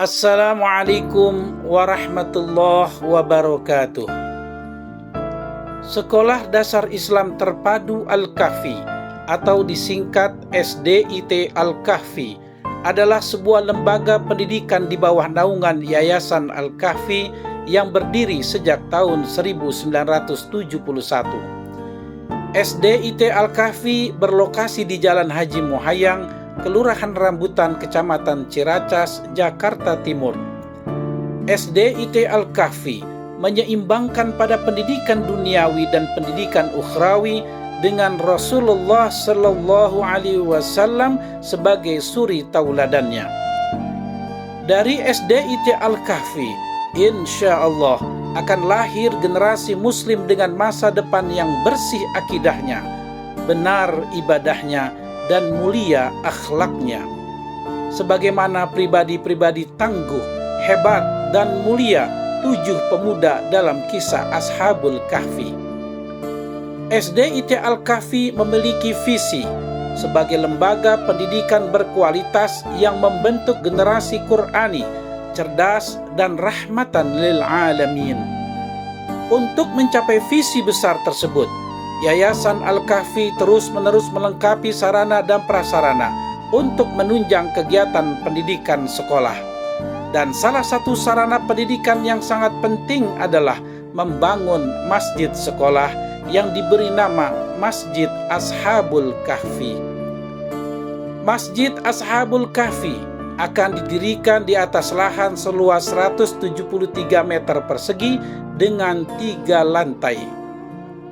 Assalamualaikum warahmatullahi wabarakatuh. Sekolah Dasar Islam Terpadu Al-Kahfi atau disingkat SDIT Al-Kahfi adalah sebuah lembaga pendidikan di bawah naungan Yayasan Al-Kahfi yang berdiri sejak tahun 1971. SDIT Al-Kahfi berlokasi di Jalan Haji Muhayyang, Kelurahan Rambutan, Kecamatan Ciracas, Jakarta Timur. SDIT Al-Kahfi menyeimbangkan pada pendidikan duniawi dan pendidikan ukhrawi dengan Rasulullah Shallallahu Alaihi Wasallam sebagai suri tauladannya. Dari SDIT Al-Kahfi, insya Allah akan lahir generasi muslim dengan masa depan yang bersih akidahnya, benar ibadahnya, dan mulia akhlaknya. Sebagaimana pribadi-pribadi tangguh, hebat, dan mulia 7 pemuda dalam kisah Ashabul Kahfi. SDIT Al-Kahfi memiliki visi sebagai lembaga pendidikan berkualitas yang membentuk generasi Qur'ani, cerdas, dan rahmatan lil alamin. Untuk mencapai visi besar tersebut, Yayasan Al-Kahfi terus-menerus melengkapi sarana dan prasarana untuk menunjang kegiatan pendidikan sekolah. Dan salah satu sarana pendidikan yang sangat penting adalah membangun masjid sekolah yang diberi nama Masjid Ashabul Kahfi. Masjid Ashabul Kahfi akan didirikan di atas lahan seluas 173 meter persegi dengan 3 lantai.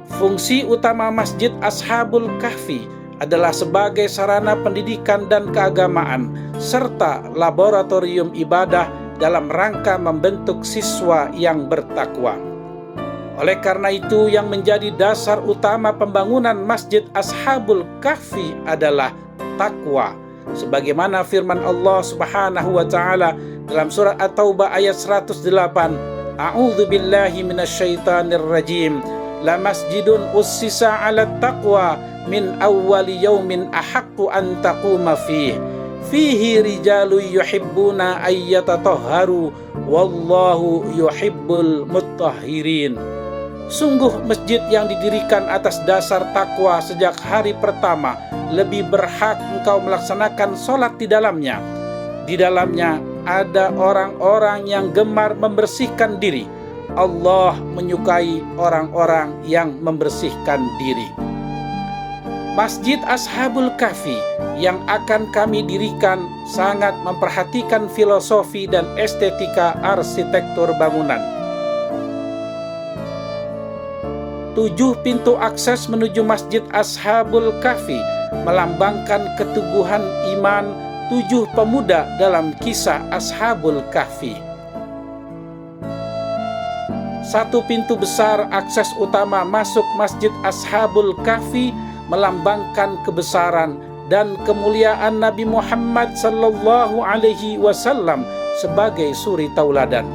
Fungsi utama Masjid Ashabul Kahfi adalah sebagai sarana pendidikan dan keagamaan serta laboratorium ibadah dalam rangka membentuk siswa yang bertakwa. Oleh karena itu, yang menjadi dasar utama pembangunan Masjid Ashabul Kahfi adalah takwa. Sebagaimana firman Allah Subhanahu wa taala dalam surat At-Taubah ayat 108, A'udzu billahi minasyaitonir rajim. La masjidun ussisa 'ala taqwa min awwali yaumin ahaqqu an taquma fihi rijalun yuhibbuna ayyatatahharu wallahu yuhibbul mutahhirin. Sungguh masjid yang didirikan atas dasar takwa sejak hari pertama lebih berhak engkau melaksanakan sholat di dalamnya. Di dalamnya ada orang-orang yang gemar membersihkan diri. Allah menyukai orang-orang yang membersihkan diri. Masjid Ashabul Kahfi yang akan kami dirikan sangat memperhatikan filosofi dan estetika arsitektur bangunan. 7 pintu akses menuju Masjid Ashabul Kahfi melambangkan keteguhan iman 7 pemuda dalam kisah Ashabul Kahfi. 1 pintu besar akses utama masuk Masjid Ashabul Kahfi melambangkan kebesaran dan kemuliaan Nabi Muhammad sallallahu alaihi wasallam sebagai suri tauladan.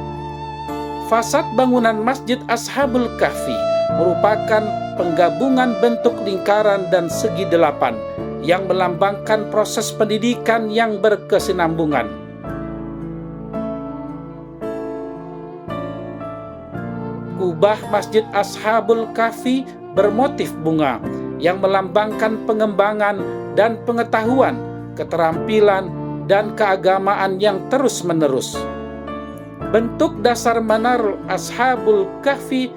Fasad bangunan Masjid Ashabul Kahfi merupakan penggabungan bentuk lingkaran dan segi 8 yang melambangkan proses pendidikan yang berkesinambungan. Kubah Masjid Ashabul Kahfi bermotif bunga yang melambangkan pengembangan dan pengetahuan, keterampilan, dan keagamaan yang terus-menerus. Bentuk dasar Menarul Ashabul Kahfi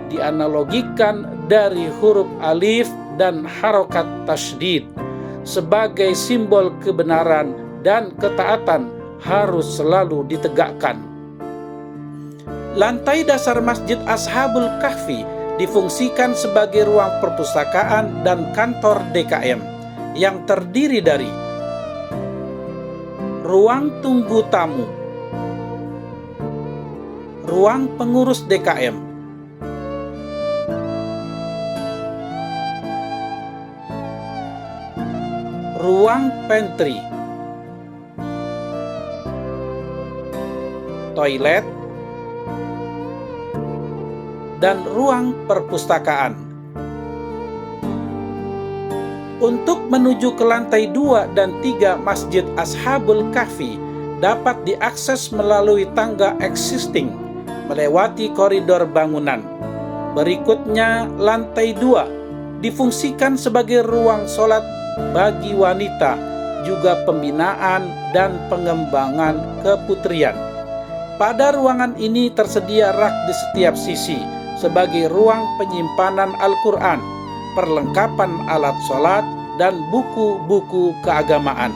dianalogikan dari huruf alif dan harokat tasydid sebagai simbol kebenaran dan ketaatan harus selalu ditegakkan. Lantai dasar Masjid Ashabul Kahfi difungsikan sebagai ruang perpustakaan dan kantor DKM yang terdiri dari ruang tunggu tamu, ruang pengurus DKM, ruang pantry, toilet, dan ruang perpustakaan. Untuk menuju ke lantai 2 dan 3 Masjid Ashabul Kahfi dapat diakses melalui tangga existing melewati koridor bangunan. Berikutnya, lantai 2 difungsikan sebagai ruang sholat bagi wanita, juga pembinaan dan pengembangan keputrian. Pada ruangan ini tersedia rak di setiap sisi sebagai ruang penyimpanan Al-Quran, perlengkapan alat sholat, dan buku-buku keagamaan.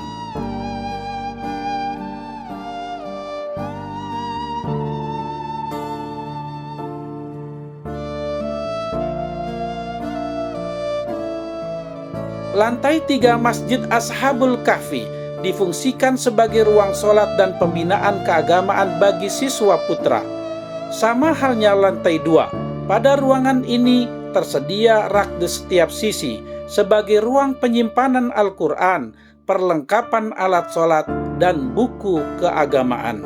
Lantai 3 Masjid Ashabul Kahfi difungsikan sebagai ruang sholat dan pembinaan keagamaan bagi siswa putra. Sama halnya lantai 2, pada ruangan ini tersedia rak di setiap sisi sebagai ruang penyimpanan Al-Quran, perlengkapan alat sholat, dan buku keagamaan.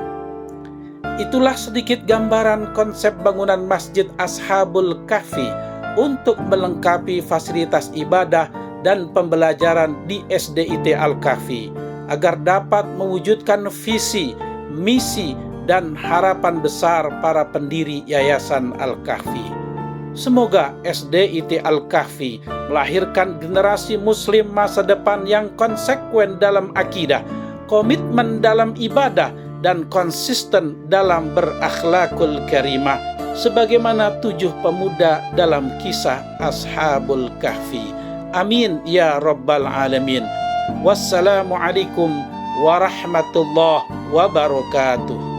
Itulah sedikit gambaran konsep bangunan Masjid Ashabul Kahfi untuk melengkapi fasilitas ibadah dan pembelajaran di SDIT Al-Kahfi agar dapat mewujudkan visi, misi, dan harapan besar para pendiri Yayasan Al-Kahfi. Semoga SDIT Al-Kahfi melahirkan generasi muslim masa depan yang konsekuen dalam akidah, komitmen dalam ibadah, dan konsisten dalam berakhlakul karimah sebagaimana 7 pemuda dalam kisah Ashabul Kahfi. Amin ya rabbal alamin. Wassalamualaikum warahmatullahi wabarakatuh.